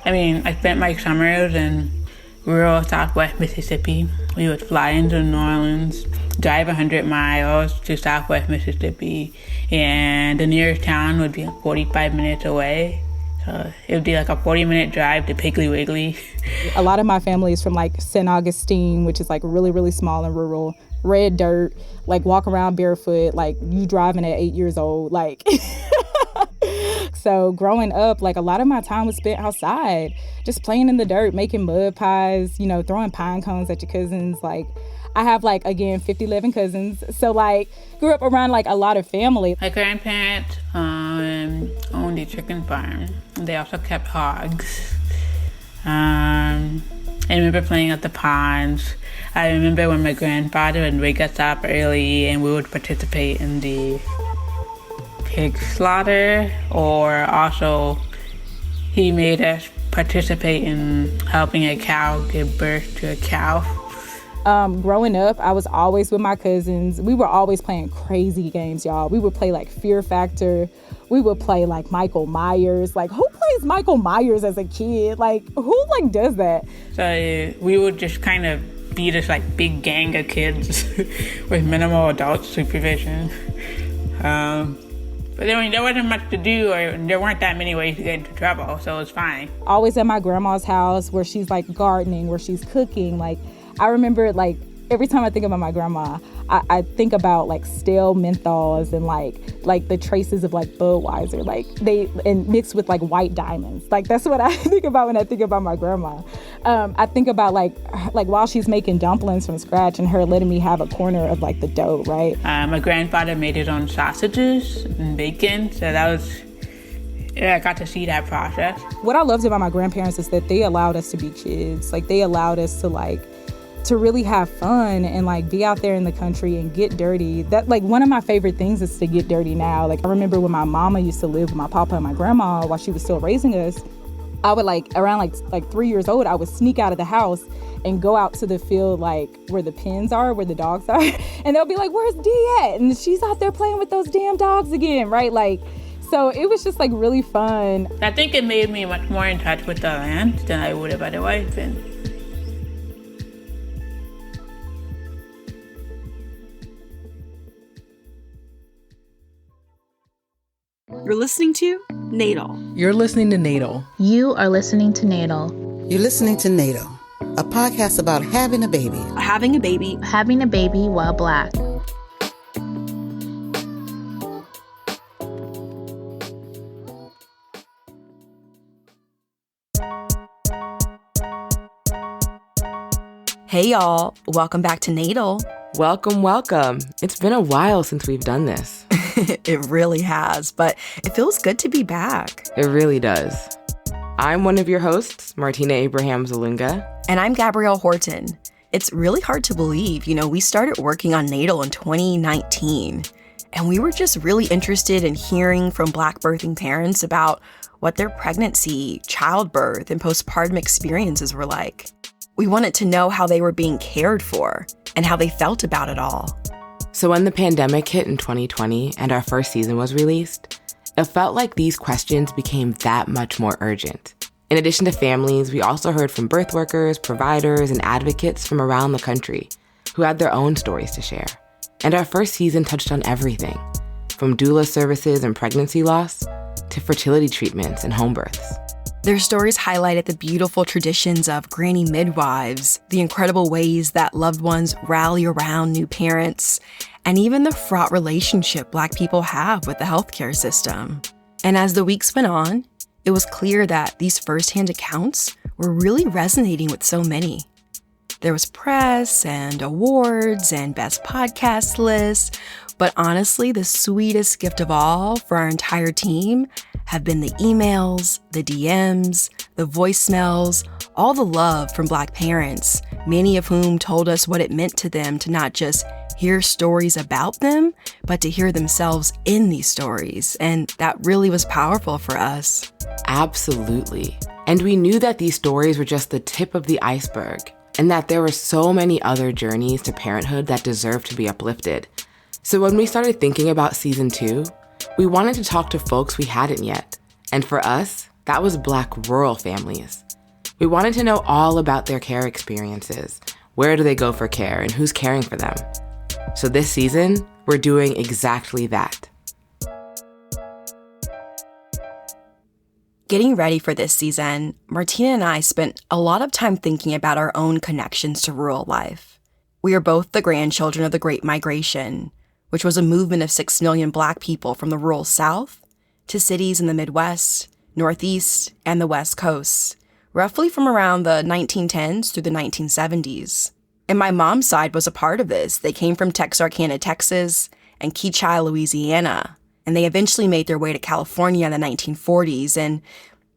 I mean, I spent my summers in rural Southwest Mississippi. We would fly into New Orleans, drive 100 miles to Southwest Mississippi, and the nearest town would be 45 minutes away. So it would be like a 40-minute drive to Piggly Wiggly. A lot of my family is from like St. Augustine, which is like really, really small and rural. Red dirt, like walk around barefoot, like you driving at 8 years old, like. So growing up, like a lot of my time was spent outside, just playing in the dirt, making mud pies, you know, throwing pine cones at your cousins. Like I have like, again, 11 cousins. So like grew up around like a lot of family. My grandparents owned a chicken farm. They also kept hogs. I remember playing at the ponds. I remember when my grandfather would wake us up early and we would participate in the pig slaughter, or also he made us participate in helping a cow give birth to a cow. Growing up, I was always with my cousins. We were always playing crazy games, y'all. We would play like Fear Factor. We would play like Michael Myers. Like, who plays Michael Myers as a kid? Like, who like does that? So we would just kind of be this like big gang of kids with minimal adult supervision. But I mean, there wasn't much to do, or there weren't that many ways to get into trouble, so it was fine. Always at my grandma's house where she's like gardening, where she's cooking. Like, I remember like every time I think about my grandma, I think about like stale menthols and like the traces of like Budweiser, like and mixed with like white diamonds. Like that's what I think about when I think about my grandma. I think about like while she's making dumplings from scratch and her letting me have a corner of like the dough, right? My grandfather made his own sausages and bacon, so that was, I got to see that process. What I loved about my grandparents is that they allowed us to be kids. Like they allowed us to really have fun and like be out there in the country and get dirty. That like one of my favorite things is to get dirty now. Like I remember when my mama used to live with my papa and my grandma while she was still raising us, I would like around like 3 years old, I would sneak out of the house and go out to the field like where the pens are, where the dogs are. And they'll be like, where's Dee at? And she's out there playing with those damn dogs again, right? Like, so it was just like really fun. I think it made me much more in touch with the land than I would have otherwise been. You're listening to Natal. You're listening to Natal. You are listening to Natal. You're listening to Natal, a podcast about having a baby. Having a baby. Having a baby while Black. Hey y'all, welcome back to Natal. Welcome, welcome. It's been a while since we've done this. It really has, but it feels good to be back. It really does. I'm one of your hosts, Martina Ilunga. And I'm Gabrielle Horton. It's really hard to believe, we started working on Natal in 2019, and we were just really interested in hearing from Black birthing parents about what their pregnancy, childbirth, and postpartum experiences were like. We wanted to know how they were being cared for and how they felt about it all. So when the pandemic hit in 2020 and our first season was released, it felt like these questions became that much more urgent. In addition to families, we also heard from birth workers, providers, and advocates from around the country who had their own stories to share. And our first season touched on everything, from doula services and pregnancy loss to fertility treatments and home births. Their stories highlighted the beautiful traditions of granny midwives, the incredible ways that loved ones rally around new parents, and even the fraught relationship Black people have with the healthcare system. And as the weeks went on, it was clear that these firsthand accounts were really resonating with so many. There was press and awards and best podcast lists, but honestly, the sweetest gift of all for our entire team have been the emails, the DMs, the voicemails, all the love from Black parents, many of whom told us what it meant to them to not just hear stories about them, but to hear themselves in these stories. And that really was powerful for us. Absolutely. And we knew that these stories were just the tip of the iceberg, and that there were so many other journeys to parenthood that deserve to be uplifted. So when we started thinking about season 2, We wanted to talk to folks we hadn't yet. And for us, that was Black rural families. We wanted to know all about their care experiences. Where do they go for care and who's caring for them? So this season, we're doing exactly that. Getting ready for this season, Martina and I spent a lot of time thinking about our own connections to rural life. We are both the grandchildren of the Great Migration, which was a movement of 6 million Black people from the rural South to cities in the Midwest, Northeast, and the West Coast, roughly from around the 1910s through the 1970s. And my mom's side was a part of this. They came from Texarkana, Texas, and Keachai, Louisiana, and they eventually made their way to California in the 1940s, and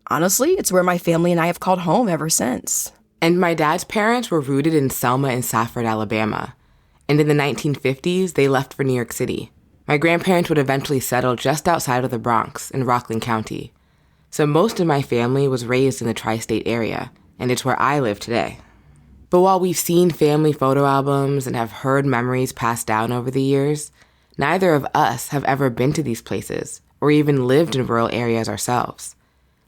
honestly, it's where my family and I have called home ever since. And my dad's parents were rooted in Selma and Safford, Alabama. And in the 1950s, they left for New York City. My grandparents would eventually settle just outside of the Bronx in Rockland County. So most of my family was raised in the tri-state area, and it's where I live today. But while we've seen family photo albums and have heard memories passed down over the years, neither of us have ever been to these places or even lived in rural areas ourselves.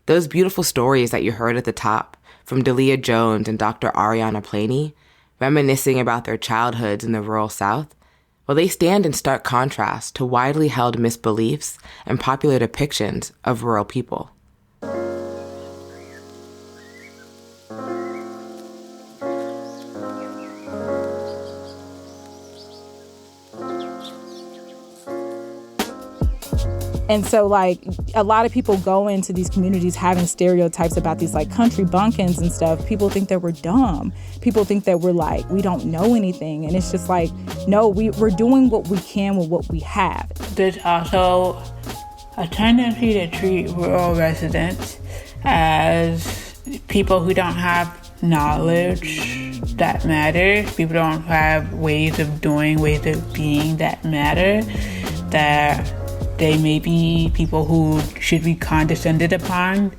Those beautiful stories that you heard at the top from Dalia Jones and Dr. Ariana Planey, reminiscing about their childhoods in the rural South, well, they stand in stark contrast to widely held misbeliefs and popular depictions of rural people. And so, like, a lot of people go into these communities having stereotypes about these, like, country bumpkins and stuff. People think that we're dumb. People think that we're, like, we don't know anything. And it's just like, no, we're doing what we can with what we have. There's also a tendency to treat rural residents as people who don't have knowledge that matters. People don't have ways of doing, ways of being that matter, that they may be people who should be condescended upon.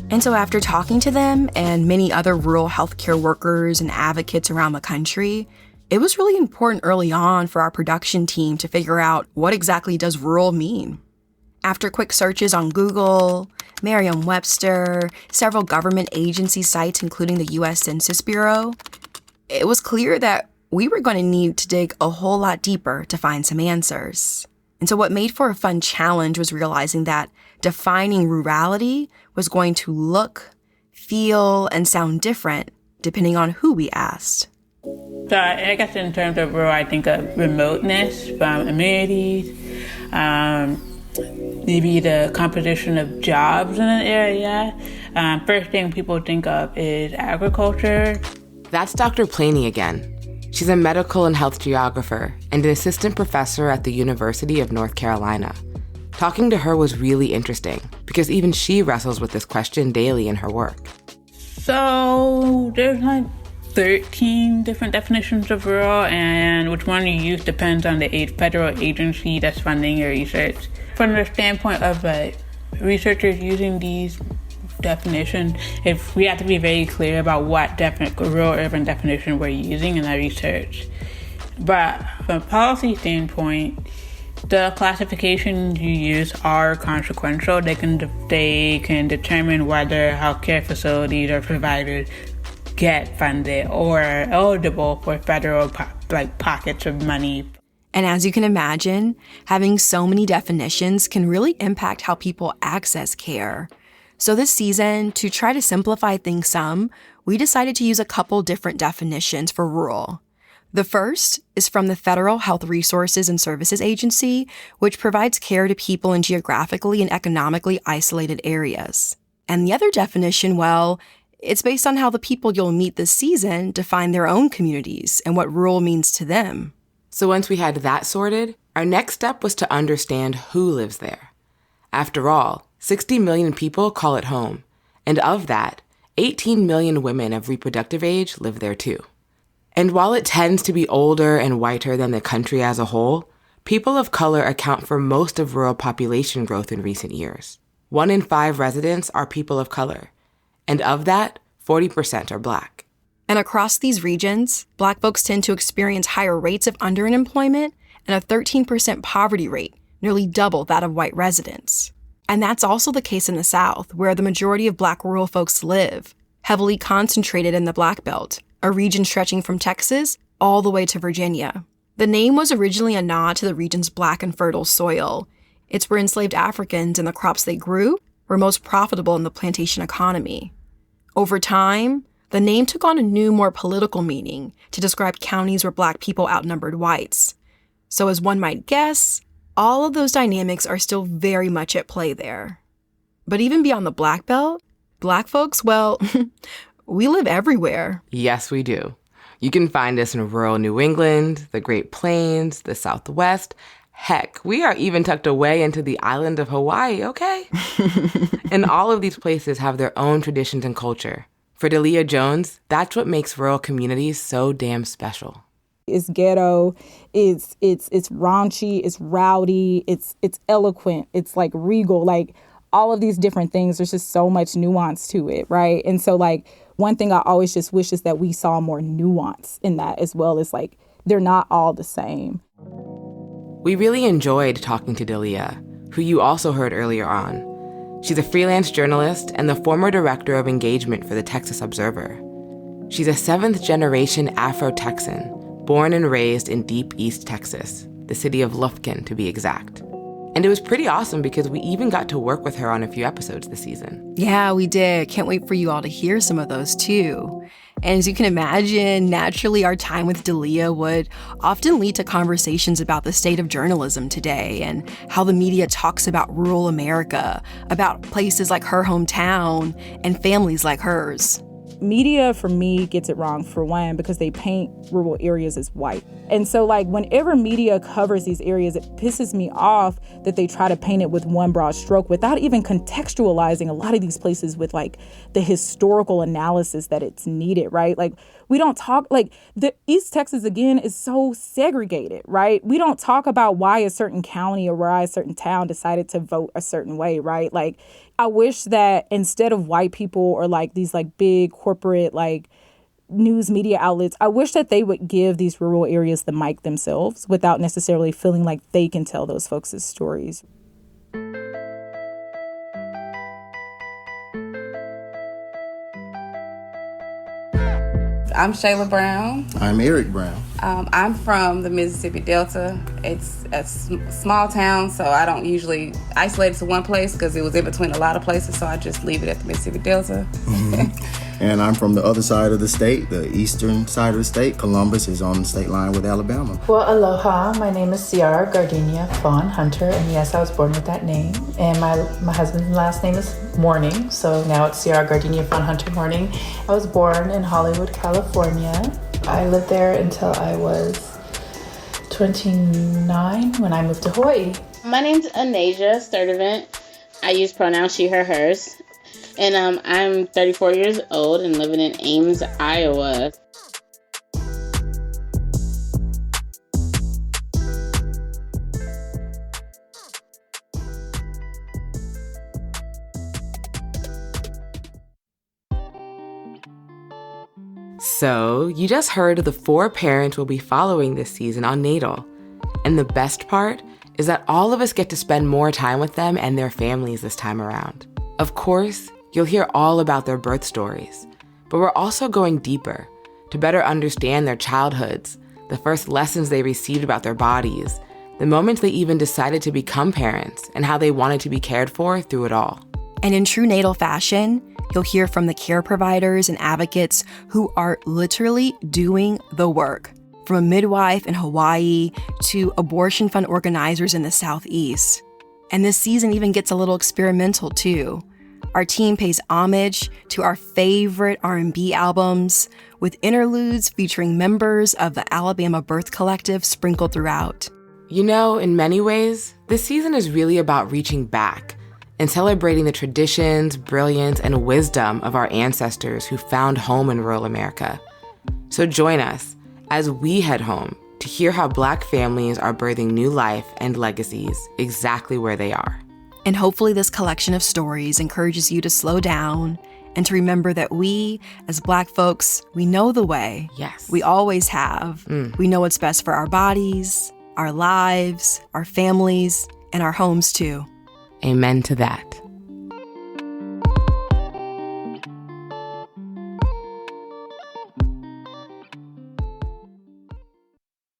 And so after talking to them and many other rural healthcare workers and advocates around the country, it was really important early on for our production team to figure out what exactly does rural mean. After quick searches on Google, Merriam-Webster, several government agency sites, including the U.S. Census Bureau, it was clear that we were going to need to dig a whole lot deeper to find some answers. And so what made for a fun challenge was realizing that defining rurality was going to look, feel, and sound different depending on who we asked. So I guess in terms of rural, I think of remoteness from amenities, maybe the composition of jobs in an area. First thing people think of is agriculture. That's Dr. Planey again. She's a medical and health geographer and an assistant professor at the University of North Carolina. Talking to her was really interesting because even she wrestles with this question daily in her work. So there's like 13 different definitions of rural, and which one you use depends on the federal agency that's funding your research. From the standpoint of researchers using these definitions, if we have to be very clear about what rural urban definition we're using in our research. But from a policy standpoint, the classifications you use are consequential. They can determine whether healthcare facilities or providers get funded or are eligible for federal pockets of money. And as you can imagine, having so many definitions can really impact how people access care. So this season, to try to simplify things some, we decided to use a couple different definitions for rural. The first is from the Federal Health Resources and Services Agency, which provides care to people in geographically and economically isolated areas. And the other definition, well, it's based on how the people you'll meet this season define their own communities and what rural means to them. So once we had that sorted, our next step was to understand who lives there. After all, 60 million people call it home, and of that, 18 million women of reproductive age live there too. And while it tends to be older and whiter than the country as a whole, people of color account for most of rural population growth in recent years. 1 in 5 residents are people of color, and of that, 40% are Black. And across these regions, Black folks tend to experience higher rates of underemployment and a 13% poverty rate, nearly double that of white residents. And that's also the case in the South, where the majority of Black rural folks live, heavily concentrated in the Black Belt, a region stretching from Texas all the way to Virginia. The name was originally a nod to the region's Black and fertile soil. It's where enslaved Africans and the crops they grew were most profitable in the plantation economy. Over time, the name took on a new, more political meaning to describe counties where Black people outnumbered whites. So as one might guess, all of those dynamics are still very much at play there. But even beyond the Black Belt, Black folks, well, we live everywhere. Yes, we do. You can find us in rural New England, the Great Plains, the Southwest. Heck, we are even tucked away into the island of Hawaii, okay? And all of these places have their own traditions and culture. For Dalia Jones, that's what makes rural communities so damn special. It's ghetto, it's raunchy, it's rowdy, it's eloquent, it's like regal, like all of these different things. There's just so much nuance to it, right? And so like one thing I always just wish is that we saw more nuance in that as well, as like they're not all the same. We really enjoyed talking to Dalia, who you also heard earlier on. She's a freelance journalist and the former director of engagement for the Texas Observer. She's a 7th-generation Afro-Texan, born and raised in Deep East Texas, the city of Lufkin to be exact. And it was pretty awesome because we even got to work with her on a few episodes this season. Yeah, we did. Can't wait for you all to hear some of those too. And as you can imagine, naturally our time with Dalia would often lead to conversations about the state of journalism today and how the media talks about rural America, about places like her hometown and families like hers. Media, for me, gets it wrong, for one, because they paint rural areas as white. And so, like, whenever media covers these areas, it pisses me off that they try to paint it with one broad stroke without even contextualizing a lot of these places with, like, the historical analysis that it's needed, right? Like, we don't talk, like, the East Texas, again, is so segregated, right? We don't talk about why a certain county or why a certain town decided to vote a certain way, right? Like, I wish that instead of white people or like these like big corporate like news media outlets, I wish that they would give these rural areas the mic themselves without necessarily feeling like they can tell those folks' stories. I'm Shayla Brown. I'm Eric Brown. I'm from the Mississippi Delta. It's a small town, so I don't usually isolate it to one place because it was in between a lot of places, so I just leave it at the Mississippi Delta. Mm-hmm. And I'm from the other side of the state, the eastern side of the state. Columbus is on the state line with Alabama. Well, aloha. My name is Ciara Gardenia Fawn Hunter, and yes, I was born with that name. And my husband's last name is Morning, so now it's Ciara Gardenia Fawn Hunter Morning. I was born in Hollywood, California. I lived there until I was 29 when I moved to Hawaii. My name's Anasia Sturdivant. I use pronouns she, her, hers. And I'm 34 years old and living in Ames, Iowa. So, you just heard the 4 parents we'll be following this season on Natal. And the best part is that all of us get to spend more time with them and their families this time around. Of course, you'll hear all about their birth stories, but we're also going deeper to better understand their childhoods, the first lessons they received about their bodies, the moments they even decided to become parents, and how they wanted to be cared for through it all. And in true natal fashion, you'll hear from the care providers and advocates who are literally doing the work, from a midwife in Hawaii to abortion fund organizers in the Southeast. And this season even gets a little experimental too. Our team pays homage to our favorite R&B albums, with interludes featuring members of the Alabama Birth Collective sprinkled throughout. You know, in many ways, this season is really about reaching back and celebrating the traditions, brilliance, and wisdom of our ancestors who found home in rural America. So join us as we head home to hear how Black families are birthing new life and legacies exactly where they are. And hopefully this collection of stories encourages you to slow down and to remember that we, as Black folks, we know the way. Yes. We always have. We know what's best for our bodies, our lives, our families, in our homes too. Amen to that.